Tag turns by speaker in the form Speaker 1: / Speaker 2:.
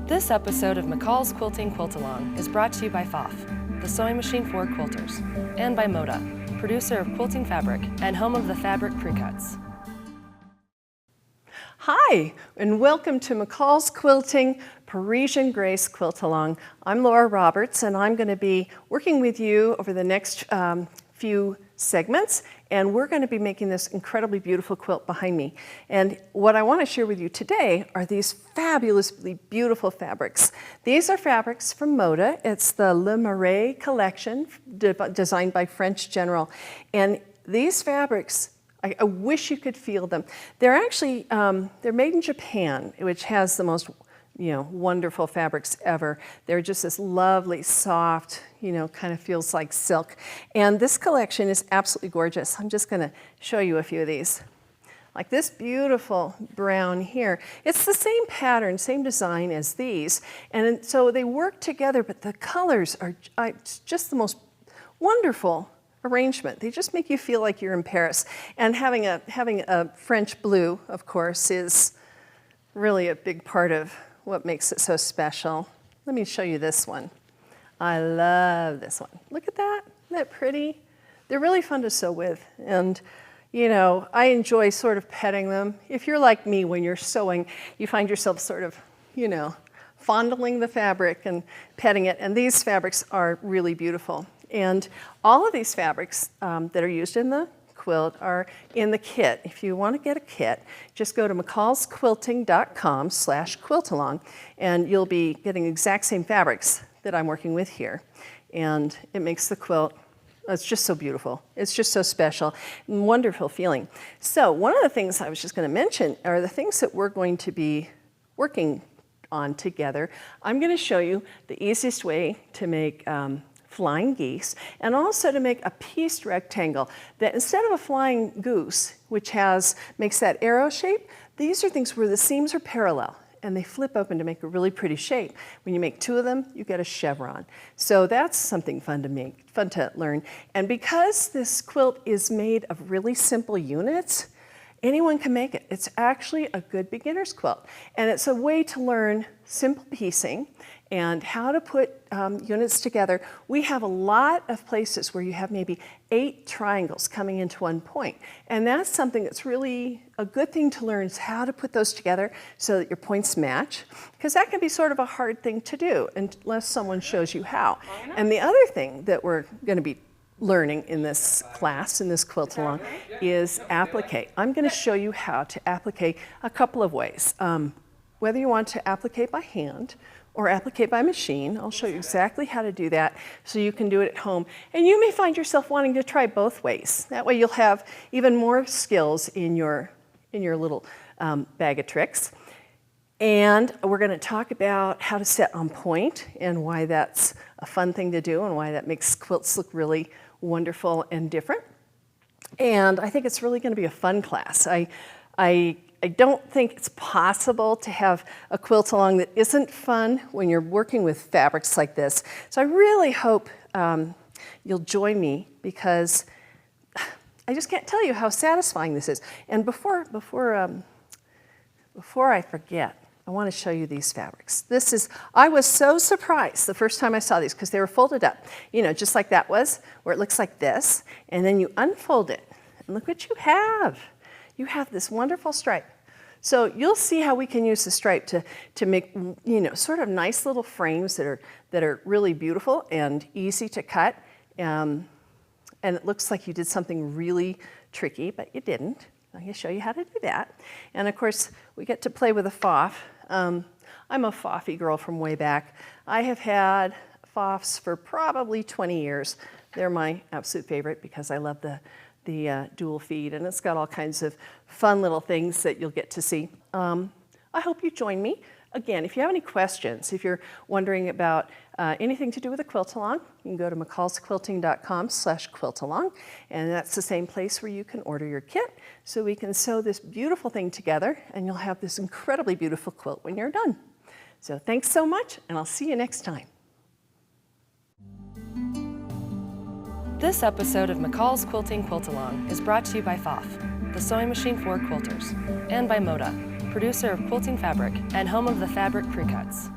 Speaker 1: This episode of McCall's Quilting Quilt Along is brought to you by FOF, the sewing machine for quilters, and by Moda, producer of quilting fabric and home of the fabric precuts.
Speaker 2: Hi, and welcome to McCall's Quilting Parisian Grace Quilt Along. I'm Laura Roberts, and I'm going to be working with you over the next few segments, and we're going to be making this incredibly beautiful quilt behind me. And what I want to share with you today are these fabulously beautiful fabrics. These are fabrics from Moda. It's the Le Marais collection designed by French General. And these fabrics, I wish you could feel them. They're actually, they're made in Japan, which has the most wonderful fabrics ever. They're just this lovely, soft, kind of feels like silk. And this collection is absolutely gorgeous. I'm just gonna show you a few of these. Like this beautiful brown here. It's the same pattern, same design as these. And so they work together, but the colors are just the most wonderful arrangement. They just make you feel like you're in Paris. And having a French blue, of course, is really a big part of what makes it so special. Let me show you this one. I love this one. Look at that, isn't that pretty? They're really fun to sew with, and I enjoy sort of petting them. If you're like me, when you're sewing, you find yourself sort of, fondling the fabric and petting it, and these fabrics are really beautiful. And all of these fabrics that are used in the quilt are in the kit. If you want to get a kit, just go to mccallsquilting.com/quiltalong, and you'll be getting the exact same fabrics that I'm working with here. And it makes the quilt, it's just so beautiful. It's just so special and wonderful feeling. So one of the things I was just going to mention are the things that we're going to be working on together. I'm going to show you the easiest way to make flying geese, and also to make a pieced rectangle that instead of a flying goose, which makes that arrow shape, these are things where the seams are parallel and they flip open to make a really pretty shape. When you make two of them, you get a chevron. So that's something fun to make, fun to learn. And because this quilt is made of really simple units, anyone can make it. It's actually a good beginner's quilt. And it's a way to learn simple piecing and how to put units together. We have a lot of places where you have maybe 8 triangles coming into one point. And that's something that's really a good thing to learn, is how to put those together so that your points match. Because that can be sort of a hard thing to do unless someone shows you how. And the other thing that we're going to be learning in this class, in this quilt along, is applique. I'm going to show you how to applique a couple of ways. Whether you want to applique by hand or applique by machine, I'll show you exactly how to do that so you can do it at home. And you may find yourself wanting to try both ways. That way you'll have even more skills in your little bag of tricks. And we're going to talk about how to set on point and why that's a fun thing to do and why that makes quilts look really wonderful and different. And I think it's really going to be a fun class. I don't think it's possible to have a quilt along that isn't fun when you're working with fabrics like this. So I really hope you'll join me, because I just can't tell you how satisfying this is. And before I forget, I want to show you these fabrics. I was so surprised the first time I saw these, because they were folded up, just like that was, where it looks like this, and then you unfold it, and look what you have. You have this wonderful stripe. So you'll see how we can use the stripe to make, sort of nice little frames that are really beautiful and easy to cut. And it looks like you did something really tricky, but you didn't. I'm going to show you how to do that. And of course, we get to play with a FOF. I'm a FOF-y girl from way back. I have had FOFs for probably 20 years. They're my absolute favorite because I love the dual feed, and it's got all kinds of fun little things that you'll get to see. I hope you join me. Again, if you have any questions, if you're wondering about anything to do with a quilt along, you can go to mccallsquilting.com/quiltalong, and that's the same place where you can order your kit so we can sew this beautiful thing together, and you'll have this incredibly beautiful quilt when you're done. So thanks so much, and I'll see you next time.
Speaker 1: This episode of McCall's Quilting Quilt Along is brought to you by FOF, the sewing machine for quilters, and by Moda, producer of quilting fabric and home of the fabric precuts.